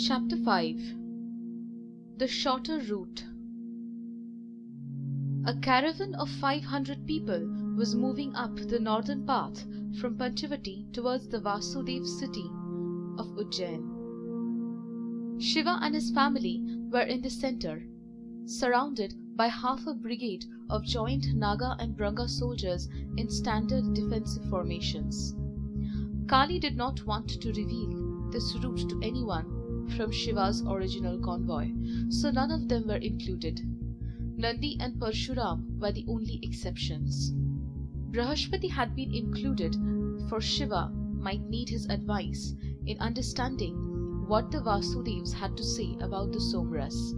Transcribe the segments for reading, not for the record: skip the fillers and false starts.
Chapter 5. The Shorter Route. A caravan of 500 people was moving up the northern path from Panchavati towards the Vasudev city of Ujjain. Shiva and his family were in the center, surrounded by half a brigade of joined Naga and Bhrigu soldiers in standard defensive formations. Kali did not want to reveal this route to anyone from Shiva's original convoy, so none of them were included. Nandi and Parshuram were the only exceptions. Brihaspati had been included, for Shiva might need his advice in understanding what the Vasudevs had to say about the Somras.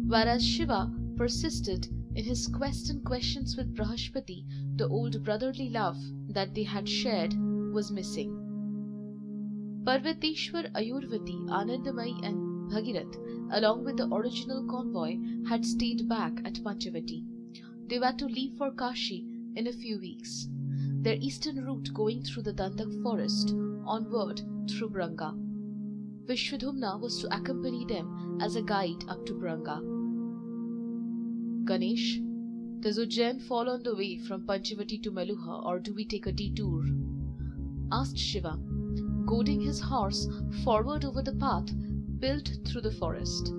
Whereas Shiva persisted in his quest and questions with Brihaspati, the old brotherly love that they had shared was missing. Parvateshwar, Ayurvati, Anandamayi and Bhagirath, along with the original convoy, had stayed back at Panchavati. They were to leave for Kashi in a few weeks, their eastern route going through the Dandak forest, onward through Bhrigu. Vishwadhumna was to accompany them as a guide up to Bhrigu. Ganesh, does Ujjain fall on the way from Panchavati to Meluha, or do we take a detour? Asked Shiva, goading his horse forward over the path built through the forest.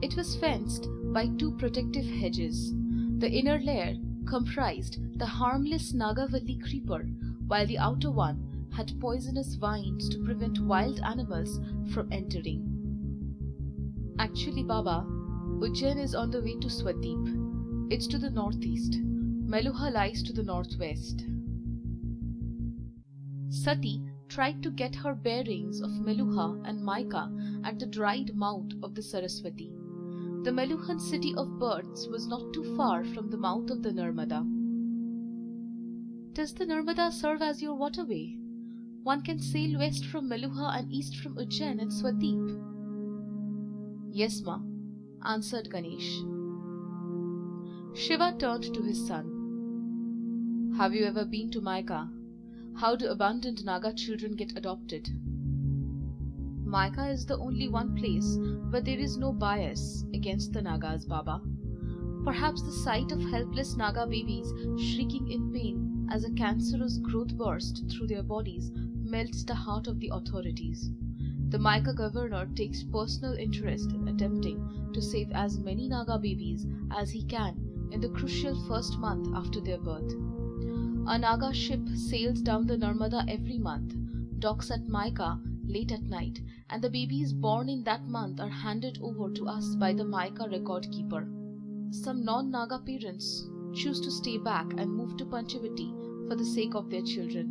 It was fenced by two protective hedges. The inner layer comprised the harmless Nagavalli creeper, while the outer one had poisonous vines to prevent wild animals from entering. Actually, Baba, Ujjain is on the way to Swadweep. It's to the northeast. Meluha lies to the northwest. Sati tried to get her bearings of Meluha and Maika at the dried mouth of the Saraswati. The Meluhan city of birds was not too far from the mouth of the Narmada. Does the Narmada serve as your waterway? One can sail west from Meluha and east from Ujjain and Swadweep. Yes, ma, answered Ganesh. Shiva turned to his son. Have you ever been to Maika? How do abandoned Naga children get adopted? Maika is the only one place where there is no bias against the Nagas, Baba. Perhaps the sight of helpless Naga babies shrieking in pain as a cancerous growth bursts through their bodies melts the heart of the authorities. The Maika governor takes personal interest in attempting to save as many Naga babies as he can in the crucial first month after their birth. A Naga ship sails down the Narmada every month, docks at Maika late at night, and the babies born in that month are handed over to us by the Maika record keeper. Some non-Naga parents choose to stay back and move to Panchavati for the sake of their children.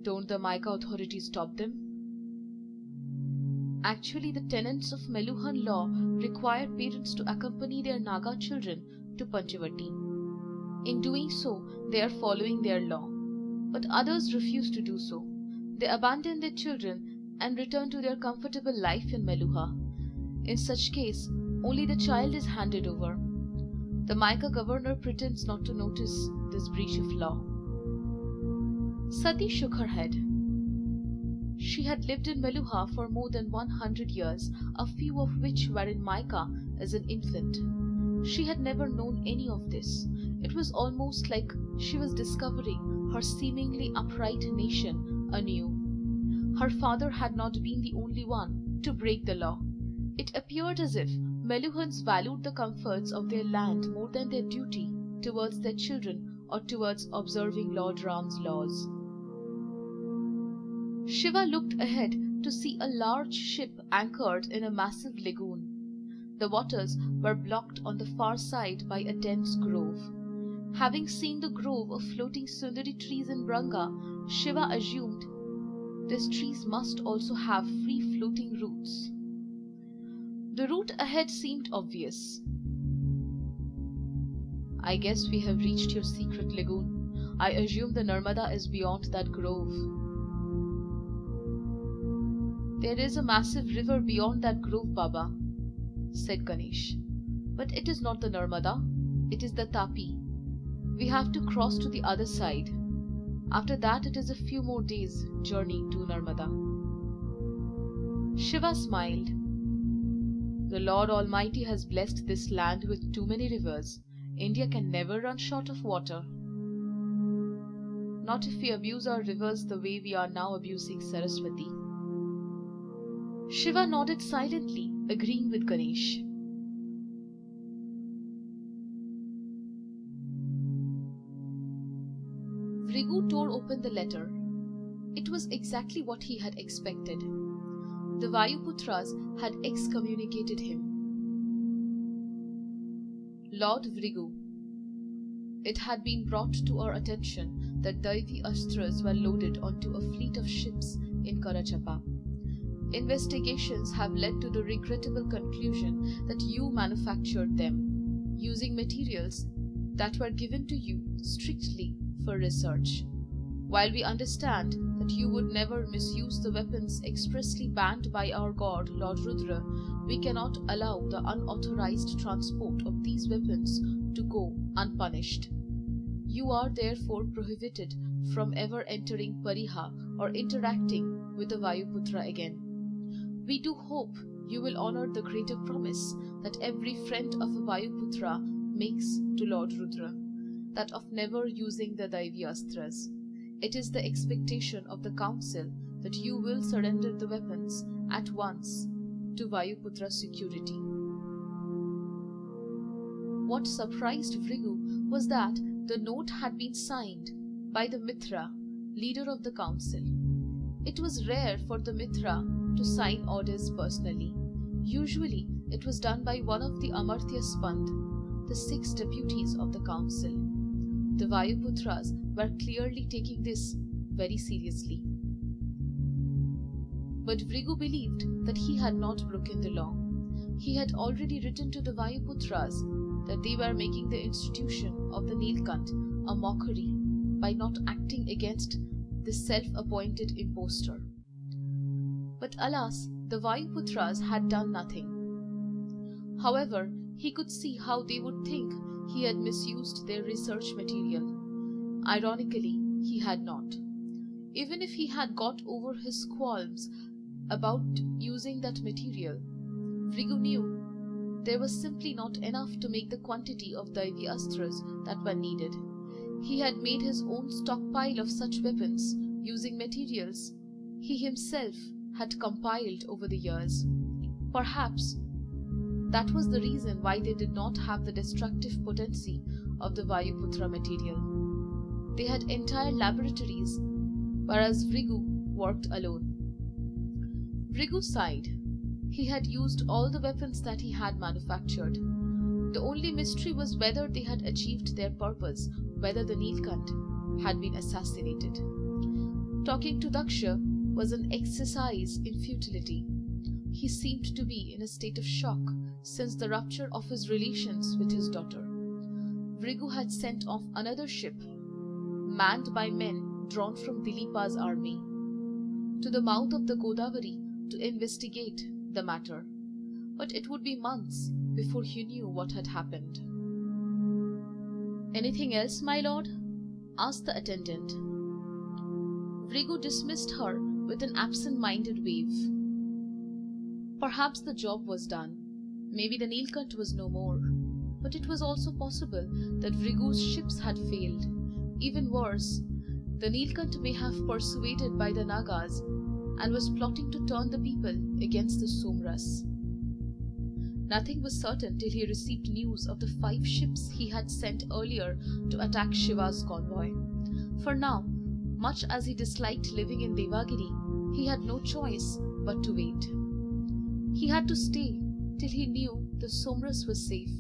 Don't the Maika authorities stop them? Actually, the tenets of Meluhan law require parents to accompany their Naga children to Panchavati. In doing so, they are following their law. But others refuse to do so. They abandon their children and return to their comfortable life in Meluha. In such case, only the child is handed over. The Maika governor pretends not to notice this breach of law. Sati shook her head. She had lived in Meluha for more than 100 years, a few of which were in Maika as an infant. She had never known any of this. It was almost like she was discovering her seemingly upright nation anew. Her father had not been the only one to break the law. It appeared as if Meluhans valued the comforts of their land more than their duty towards their children or towards observing Lord Ram's laws. Shiva looked ahead to see a large ship anchored in a massive lagoon. The waters were blocked on the far side by a dense grove. Having seen the grove of floating sundari trees in Bhrigu, Shiva assumed these trees must also have free-floating roots. The route ahead seemed obvious. I guess we have reached your secret lagoon. I assume the Narmada is beyond that grove. There is a massive river beyond that grove, Baba, said Ganesh. But it is not the Narmada, it is the Tapti. We have to cross to the other side. After that it is a few more days' journey to Narmada. Shiva smiled. The Lord Almighty has blessed this land with too many rivers. India can never run short of water. Not if we abuse our rivers the way we are now abusing Saraswati. Shiva nodded silently, agreeing with Ganesh. Bhrigu tore open the letter. It was exactly what he had expected. The Vayuputras had excommunicated him. Lord Bhrigu, it had been brought to our attention that Daivi Astras were loaded onto a fleet of ships in Karachapa. Investigations have led to the regrettable conclusion that you manufactured them, using materials that were given to you strictly for research. While we understand that you would never misuse the weapons expressly banned by our god Lord Rudra, we cannot allow the unauthorized transport of these weapons to go unpunished. You are therefore prohibited from ever entering Pariha or interacting with the Vayuputra again. We do hope you will honor the greater promise that every friend of a Vayuputra makes to Lord Rudra, that of never using the Daivi Astras. It is the expectation of the council that you will surrender the weapons at once to Vayuputra security. What surprised Bhrigu was that the note had been signed by the Mitra, leader of the council. It was rare for the Mitra to sign orders personally. Usually it was done by one of the Amartya Spand, the 6 deputies of the council. The Vayuputras were clearly taking this very seriously. But Bhrigu believed that he had not broken the law. He had already written to the Vayuputras that they were making the institution of the Nilkant a mockery by not acting against this self-appointed impostor. But alas, the Vayuputras had done nothing. However, he could see how they would think he had misused their research material. Ironically, he had not. Even if he had got over his qualms about using that material, Bhrigu knew there was simply not enough to make the quantity of Daivi Astras that were needed. He had made his own stockpile of such weapons using materials he himself had compiled over the years. Perhaps that was the reason why they did not have the destructive potency of the Vayuputra material. They had entire laboratories, whereas Bhrigu worked alone. Bhrigu sighed. He had used all the weapons that he had manufactured. The only mystery was whether they had achieved their purpose, whether the Nilkant had been assassinated. Talking to Daksha was an exercise in futility. He seemed to be in a state of shock since the rupture of his relations with his daughter. Bhrigu had sent off another ship, manned by men drawn from Dilipa's army, to the mouth of the Godavari to investigate the matter. But it would be months before he knew what had happened. "Anything else, my lord?" asked the attendant. Bhrigu dismissed her with an absent-minded wave. Perhaps the job was done. Maybe the Nilkant was no more. But it was also possible that Bhrigu's ships had failed. Even worse, the Nilkant may have persuaded by the Nagas and was plotting to turn the people against the Somras. Nothing was certain till he received news of the 5 ships he had sent earlier to attack Shiva's convoy. For now, much as he disliked living in Devagiri, he had no choice but to wait. He had to stay till he knew the Somras was safe.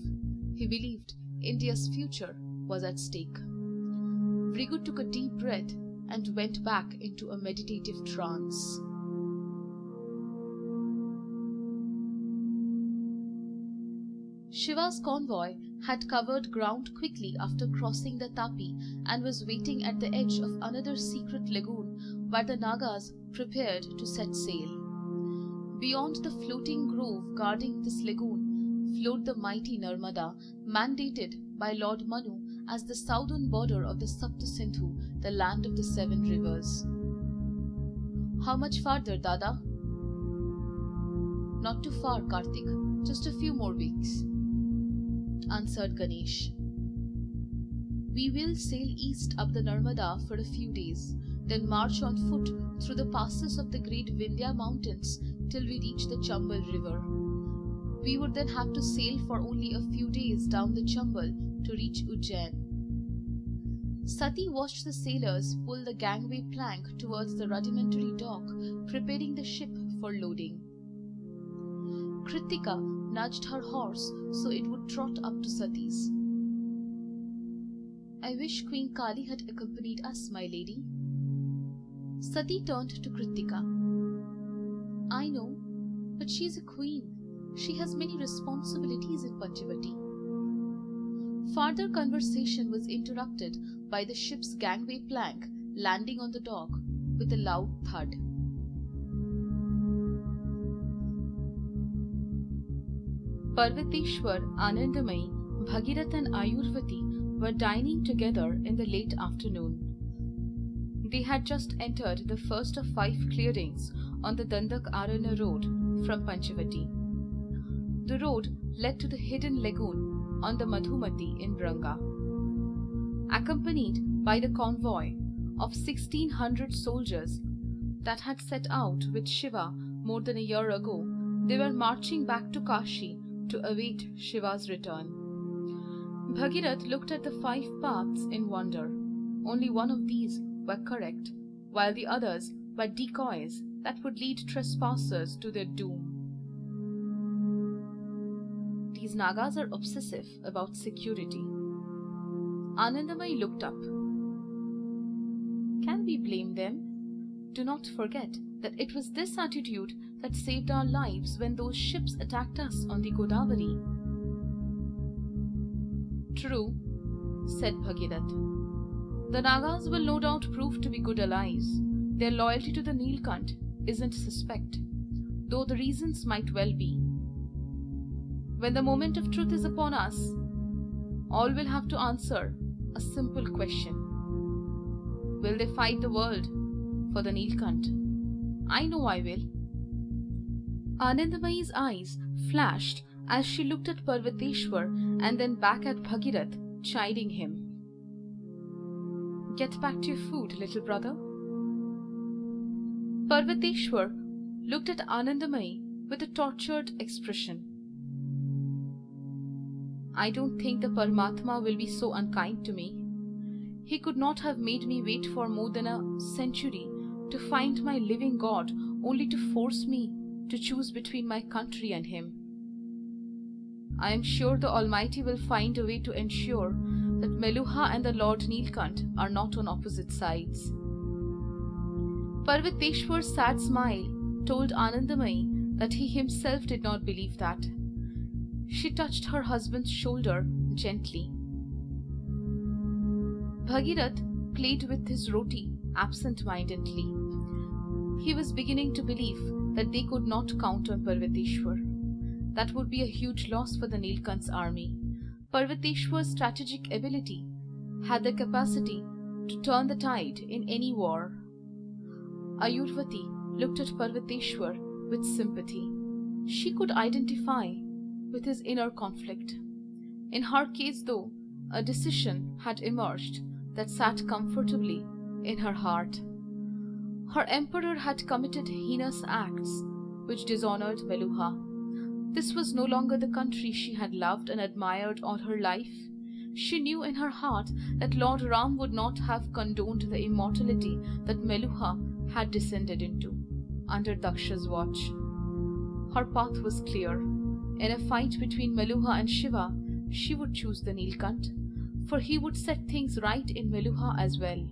He believed India's future was at stake. Bhrigu took a deep breath and went back into a meditative trance. Shiva's convoy had covered ground quickly after crossing the Tapti and was waiting at the edge of another secret lagoon where the Nagas prepared to set sail. Beyond the floating grove guarding this lagoon flowed the mighty Narmada, mandated by Lord Manu as the southern border of the Sapta Sindhu, the land of the 7 rivers. "How much farther, Dada?" Not too far, Kartik. Just a few more weeks, answered Ganesh. We will sail east up the Narmada for a few days, then march on foot through the passes of the great Vindhya mountains till we reach the Chambal river. We would then have to sail for only a few days down the Chambal to reach Ujjain. Sati watched the sailors pull the gangway plank towards the rudimentary dock, preparing the ship for loading. Kritika nudged her horse so it would trot up to Sati's. I wish Queen Kali had accompanied us, my lady. Sati turned to Kritika. I know, but she is a queen. She has many responsibilities in Panchavati. Further conversation was interrupted by the ship's gangway plank landing on the dock with a loud thud. Parvateshwar, Anandamayi, Bhagirath and Ayurvati were dining together in the late afternoon. They had just entered the first of 5 clearings on the Dandak Aranya road from Panchavati. The road led to the hidden lagoon on the Madhumati in Branga. Accompanied by the convoy of 1,600 soldiers that had set out with Shiva more than a year ago, they were marching back to Kashi to await Shiva's return. Bhagirath looked at the 5 paths in wonder. Only one of these were correct, while the others were decoys that would lead trespassers to their doom. These Nagas are obsessive about security. Anandamayi looked up. Can we blame them? Do not forget that it was this attitude that saved our lives when those ships attacked us on the Godavari. True, said Bhagirath. The Nagas will no doubt prove to be good allies. Their loyalty to the Nilkant isn't suspect, though the reasons might well be. When the moment of truth is upon us, all will have to answer a simple question. Will they fight the world for the Nilkant? I know I will. Anandamayi's eyes flashed as she looked at Parvateshwar and then back at Bhagirath, chiding him. Get back to your food, little brother. Parvateshwar looked at Anandamayi with a tortured expression. I don't think the Paramatma will be so unkind to me. He could not have made me wait for more than a century to find my living God, only to force me to choose between my country and him. I am sure the Almighty will find a way to ensure that Meluha and the Lord Nilkant are not on opposite sides. Parvateshwar's sad smile told Anandamayi that he himself did not believe that. She touched her husband's shoulder gently. Bhagirath played with his roti absent-mindedly. He was beginning to believe that they could not count on Parvateshwar. That would be a huge loss for the Nilkant's army. Parvateshwar's strategic ability had the capacity to turn the tide in any war. Ayurvati looked at Parvateshwar with sympathy. She could identify with his inner conflict. In her case, though, a decision had emerged that sat comfortably in her heart. Her emperor had committed heinous acts which dishonored Meluha. This was no longer the country she had loved and admired all her life. She knew in her heart that Lord Ram would not have condoned the immortality that Meluha had descended into under Daksha's watch. Her path was clear. In a fight between Meluha and Shiva, she would choose the Nilkant, for he would set things right in Meluha as well.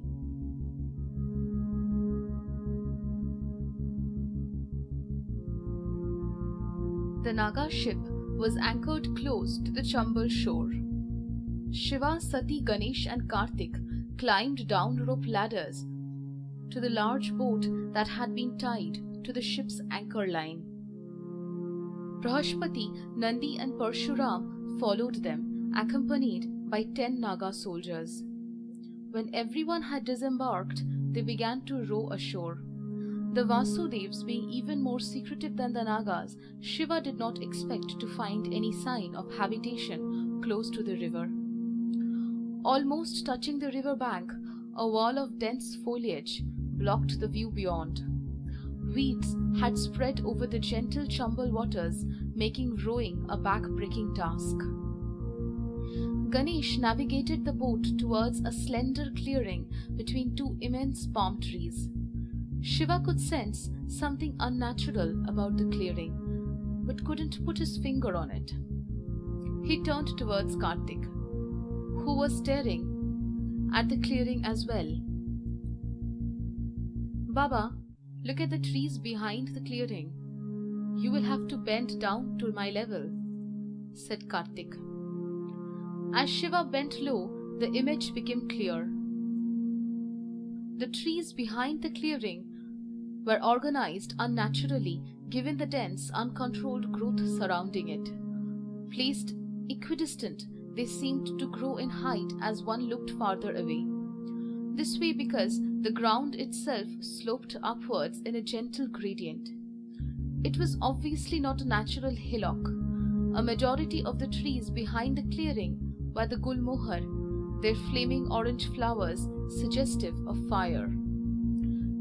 The Naga ship was anchored close to the Chambal shore. Shiva, Sati, Ganesh and Kartik climbed down rope ladders to the large boat that had been tied to the ship's anchor line. Brahaspati, Nandi and Parshuram followed them, accompanied by 10 Naga soldiers. When everyone had disembarked, they began to row ashore. The Vasudevs being even more secretive than the Nagas, Shiva did not expect to find any sign of habitation close to the river. Almost touching the river bank, a wall of dense foliage blocked the view beyond. Weeds had spread over the gentle chambal waters, making rowing a back-breaking task. Ganesh navigated the boat towards a slender clearing between two immense palm trees. Shiva could sense something unnatural about the clearing, but couldn't put his finger on it. He turned towards Kartik, who was staring at the clearing as well. "Baba, look at the trees behind the clearing. You will have to bend down to my level," said Kartik. As Shiva bent low, the image became clear. The trees behind the clearing were organized unnaturally given the dense, uncontrolled growth surrounding it. Placed equidistant, they seemed to grow in height as one looked farther away. This way because the ground itself sloped upwards in a gentle gradient. It was obviously not a natural hillock. A majority of the trees behind the clearing were the gulmohar, their flaming orange flowers suggestive of fire.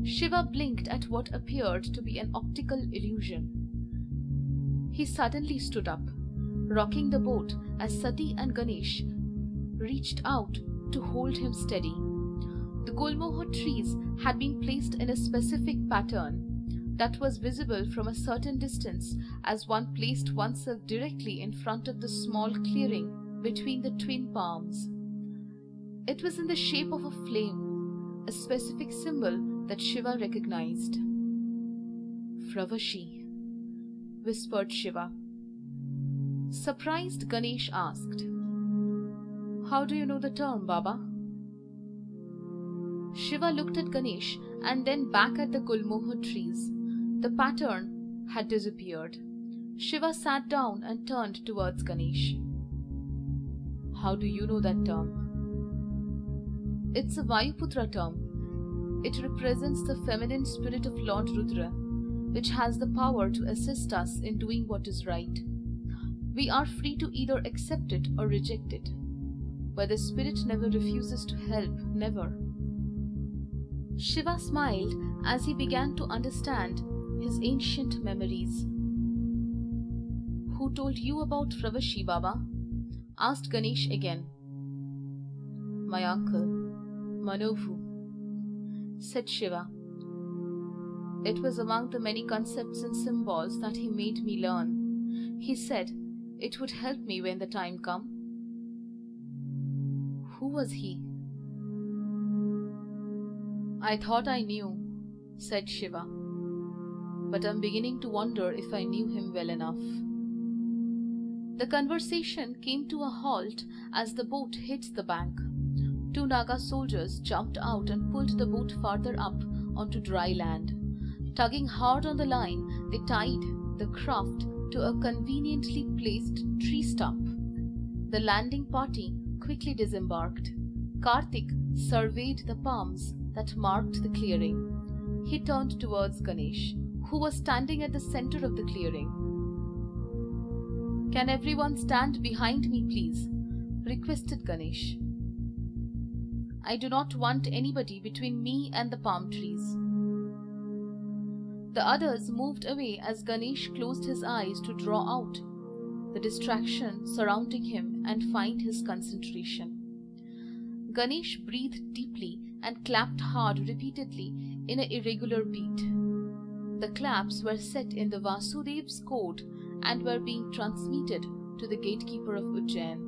Shiva blinked at what appeared to be an optical illusion. He suddenly stood up, rocking the boat as Sati and Ganesh reached out to hold him steady. The gulmohar trees had been placed in a specific pattern that was visible from a certain distance as one placed oneself directly in front of the small clearing between the twin palms. It was in the shape of a flame, a specific symbol that Shiva recognized. "Fravashi," whispered Shiva. Surprised, Ganesh asked, "How do you know the term, Baba?" Shiva looked at Ganesh and then back at the gulmohar trees. The pattern had disappeared. Shiva sat down and turned towards Ganesh. "How do you know that term?" "It's a Vayuputra term. It represents the feminine spirit of Lord Rudra, which has the power to assist us in doing what is right. We are free to either accept it or reject it. But the spirit never refuses to help, never." Shiva smiled as he began to understand his ancient memories. "Who told you about Fravashi, Baba?" asked Ganesh again. "My uncle, Manovu," said Shiva. "It was among the many concepts and symbols that he made me learn. He said it would help me when the time come." "Who was he?" "I thought I knew," said Shiva, "but I'm beginning to wonder if I knew him well enough." The conversation came to a halt as the boat hit the bank. Two Naga soldiers jumped out and pulled the boat farther up onto dry land. Tugging hard on the line, they tied the craft to a conveniently placed tree stump. The landing party quickly disembarked. Kartik surveyed the palms that marked the clearing. He turned towards Ganesh, who was standing at the center of the clearing. "Can everyone stand behind me, please?" requested Ganesh. "I do not want anybody between me and the palm trees." The others moved away as Ganesh closed his eyes to draw out the distraction surrounding him and find his concentration. Ganesh breathed deeply and clapped hard repeatedly in an irregular beat. The claps were set in the Vasudev's code and were being transmitted to the gatekeeper of Ujjain.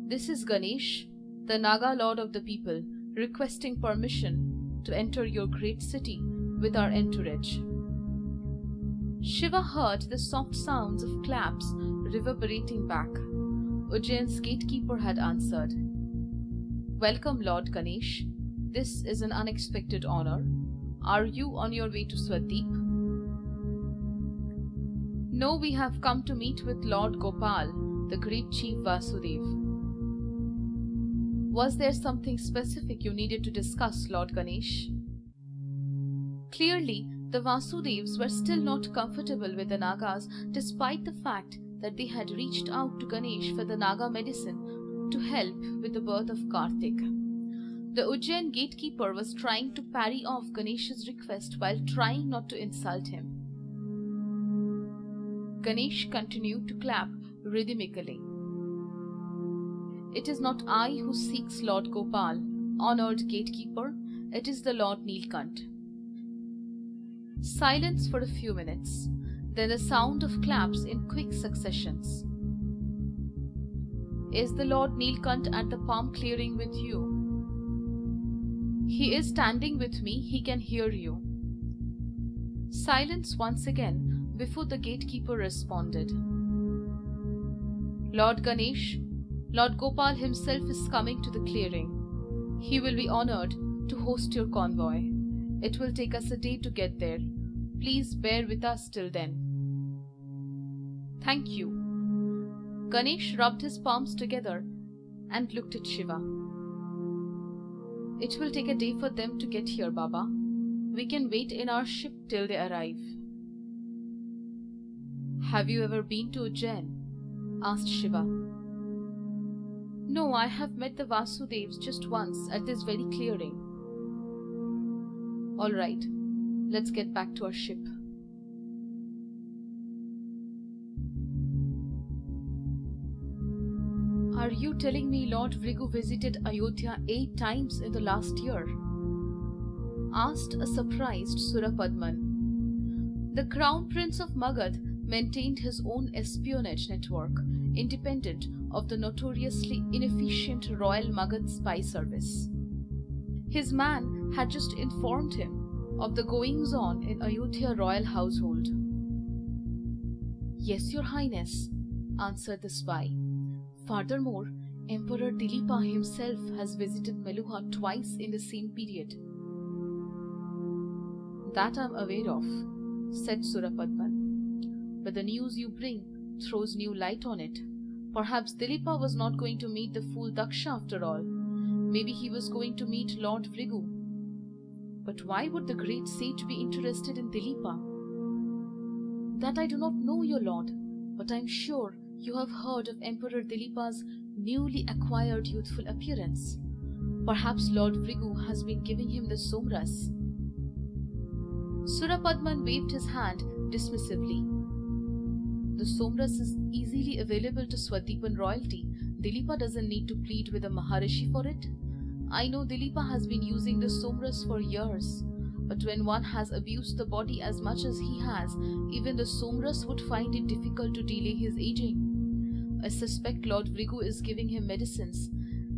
"This is Ganesh, the Naga lord of the people, requesting permission to enter your great city with our entourage." Shiva heard the soft sounds of claps reverberating back. Ujjain's gatekeeper had answered. "Welcome, Lord Ganesh. This is an unexpected honor. Are you on your way to Swadweep?" "No, we have come to meet with Lord Gopal, the great chief Vasudev." "Was there something specific you needed to discuss, Lord Ganesh?" Clearly, the Vasudevs were still not comfortable with the Nagas despite the fact that they had reached out to Ganesh for the Naga medicine to help with the birth of Kartik. The Ujjain gatekeeper was trying to parry off Ganesh's request while trying not to insult him. Ganesh continued to clap rhythmically. It is not I who seeks Lord Gopal, honored gatekeeper, it is the Lord Nilkant. Silence for a few minutes, then the sound of claps in quick successions. Is the Lord Nilkant at the palm clearing with you? He is standing with me, he can hear you. Silence once again before the gatekeeper responded. Lord Ganesh, Lord Gopal himself is coming to the clearing. He will be honored to host your convoy. It will take us a day to get there. Please bear with us till then. Thank you. Ganesh rubbed his palms together and looked at Shiva. It will take a day for them to get here, Baba. We can wait in our ship till they arrive. Have you ever been to Ujjain? Asked Shiva. No, I have met the Vasudevs just once at this very clearing. All right, let's get back to our ship. Are you telling me Lord Bhrigu visited Ayodhya 8 times in the last year? Asked a surprised Surapadman. The Crown Prince of Magad maintained his own espionage network, independent of the notoriously inefficient Royal Magad spy service. His man had just informed him of the goings-on in Ayodhya royal household. Yes, Your Highness, answered the spy. Furthermore, Emperor Dilipa himself has visited Meluha twice in the same period. That I am aware of, said Surapadman. But the news you bring throws new light on it. Perhaps Dilipa was not going to meet the fool Daksha after all. Maybe he was going to meet Lord Bhrigu. But why would the great sage be interested in Dilipa? That I do not know, your lord, but I am sure you have heard of Emperor Dilipa's newly acquired youthful appearance. Perhaps Lord Bhrigu has been giving him the somras. Surapadman waved his hand dismissively. The somras is easily available to Swadipan royalty. Dilipa doesn't need to plead with a Maharishi for it. I know Dilipa has been using the somras for years, but when one has abused the body as much as he has, even the somras would find it difficult to delay his aging. I suspect Lord Bhrigu is giving him medicines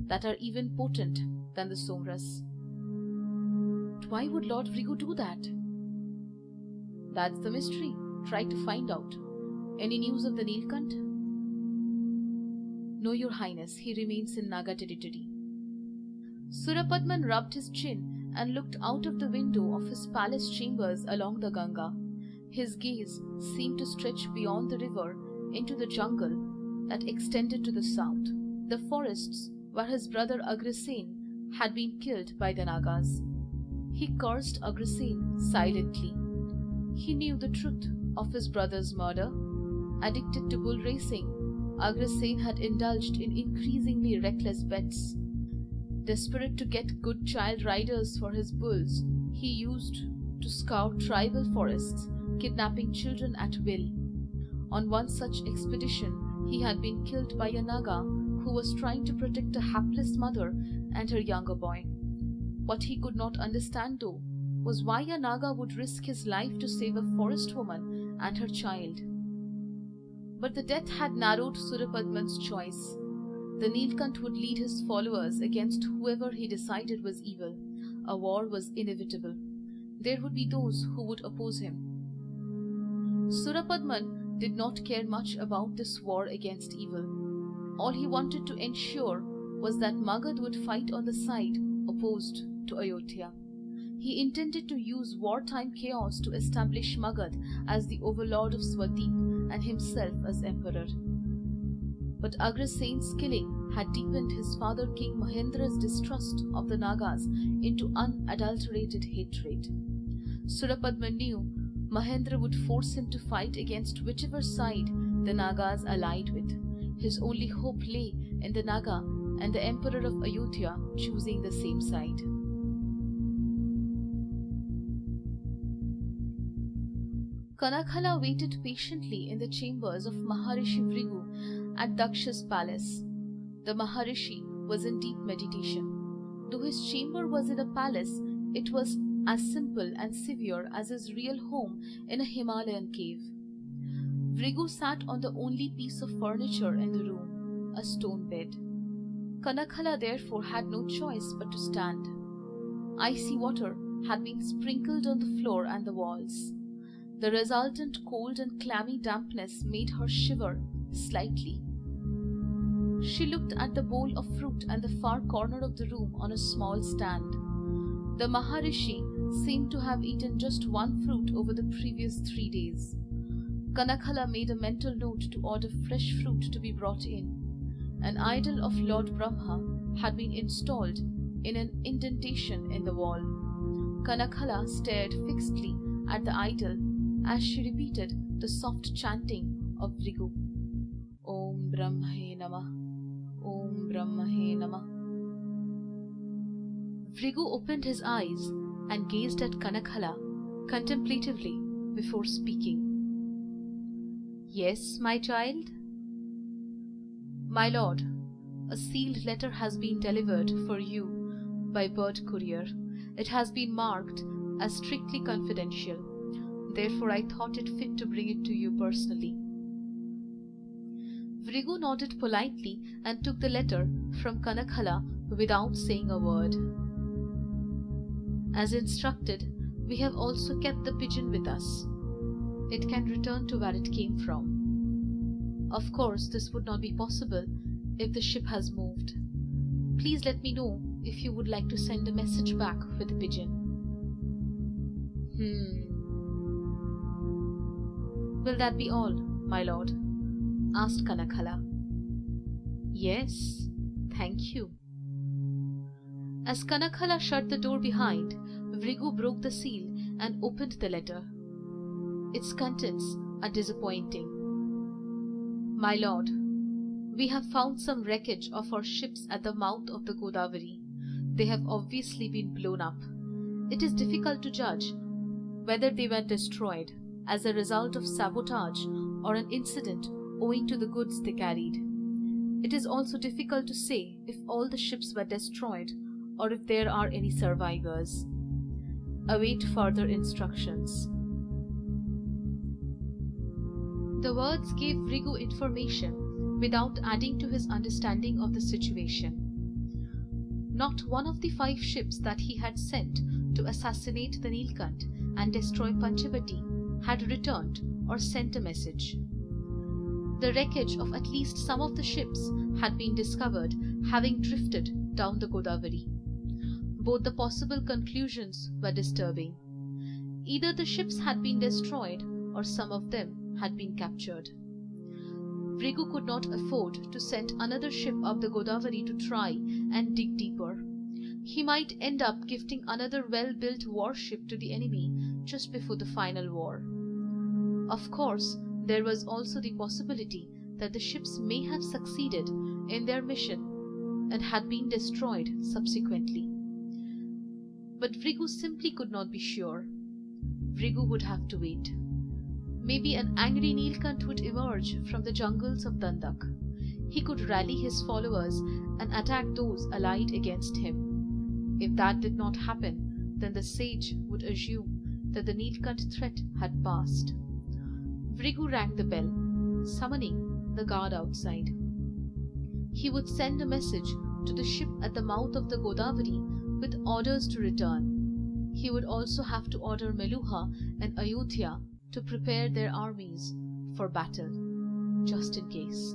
that are even potent than the somras. Why would Lord Bhrigu do that? That's the mystery. Try to find out. Any news of the Nilkant? No, Your Highness, he remains in Naga territory. Surapadman rubbed his chin and looked out of the window of his palace chambers along the Ganga. His gaze seemed to stretch beyond the river into the jungle that extended to the south, the forests where his brother Agrasen had been killed by the Nagas. He cursed Agrasen silently. He knew the truth of his brother's murder. Addicted to bull racing, Agrasen had indulged in increasingly reckless bets. Desperate to get good child riders for his bulls, he used to scour tribal forests, kidnapping children at will. On one such expedition, he had been killed by a Naga who was trying to protect a hapless mother and her younger boy. What he could not understand, though, was why a Naga would risk his life to save a forest woman and her child. But the death had narrowed Surapadman's choice. The Nilkant would lead his followers against whoever he decided was evil. A war was inevitable. There would be those who would oppose him. Surapadman did not care much about this war against evil. All he wanted to ensure was that Magad would fight on the side opposed to Ayodhya. He intended to use wartime chaos to establish Magad as the overlord of Swadweep and himself as emperor. But Agrasen's killing had deepened his father King Mahendra's distrust of the Nagas into unadulterated hatred. Surapadman knew Mahendra would force him to fight against whichever side the Nagas allied with. His only hope lay in the Naga and the Emperor of Ayodhya choosing the same side. Kanakhala waited patiently in the chambers of Maharishi Bhrigu at Daksha's palace. The Maharishi was in deep meditation. Though his chamber was in a palace, it was as simple and severe as his real home in a Himalayan cave. Bhrigu sat on the only piece of furniture in the room, a stone bed. Kanakhala therefore had no choice but to stand. Icy water had been sprinkled on the floor and the walls. The resultant cold and clammy dampness made her shiver slightly. She looked at the bowl of fruit at the far corner of the room on a small stand. The Maharishi seemed to have eaten just one fruit over the previous 3 days. Kanakhala made a mental note to order fresh fruit to be brought in. An idol of Lord Brahma had been installed in an indentation in the wall. Kanakhala stared fixedly at the idol as she repeated the soft chanting of Bhrigu. Om Brahmahe Namah, Om Brahmahe Namah. Bhrigu opened his eyes and gazed at Kanakhala contemplatively before speaking. Yes, my child? My lord, a sealed letter has been delivered for you by bird courier. It has been marked as strictly confidential. Therefore, I thought it fit to bring it to you personally. Bhrigu nodded politely and took the letter from Kanakhala without saying a word. As instructed, we have also kept the pigeon with us. It can return to where it came from. Of course, this would not be possible if the ship has moved. Please let me know if you would like to send a message back with the pigeon. Will that be all, my lord? Asked Kanakhala. Yes, thank you. As Kanakhala shut the door behind, Bhrigu broke the seal and opened the letter. Its contents are disappointing. My lord, we have found some wreckage of our ships at the mouth of the Godavari. They have obviously been blown up. It is difficult to judge whether they were destroyed as a result of sabotage or an incident owing to the goods they carried. It is also difficult to say if all the ships were destroyed or if there are any survivors. Await further instructions. The words gave Bhrigu information without adding to his understanding of the situation. Not one of the 5 ships that he had sent to assassinate the Nilkant and destroy Panchavati had returned or sent a message. The wreckage of at least some of the ships had been discovered having drifted down the Godavari. Both the possible conclusions were disturbing. Either the ships had been destroyed or some of them had been captured. Bhrigu could not afford to send another ship up the Godavari to try and dig deeper. He might end up gifting another well-built warship to the enemy just before the final war. Of course, there was also the possibility that the ships may have succeeded in their mission and had been destroyed subsequently. But Bhrigu simply could not be sure. Bhrigu would have to wait. Maybe an angry Nilkant would emerge from the jungles of Dandak. He could rally his followers and attack those allied against him. If that did not happen, then the sage would assume that the Nilkant threat had passed. Bhrigu rang the bell, summoning the guard outside. He would send a message to the ship at the mouth of the Godavari with orders to return. He would also have to order Meluha and Ayodhya to prepare their armies for battle, just in case.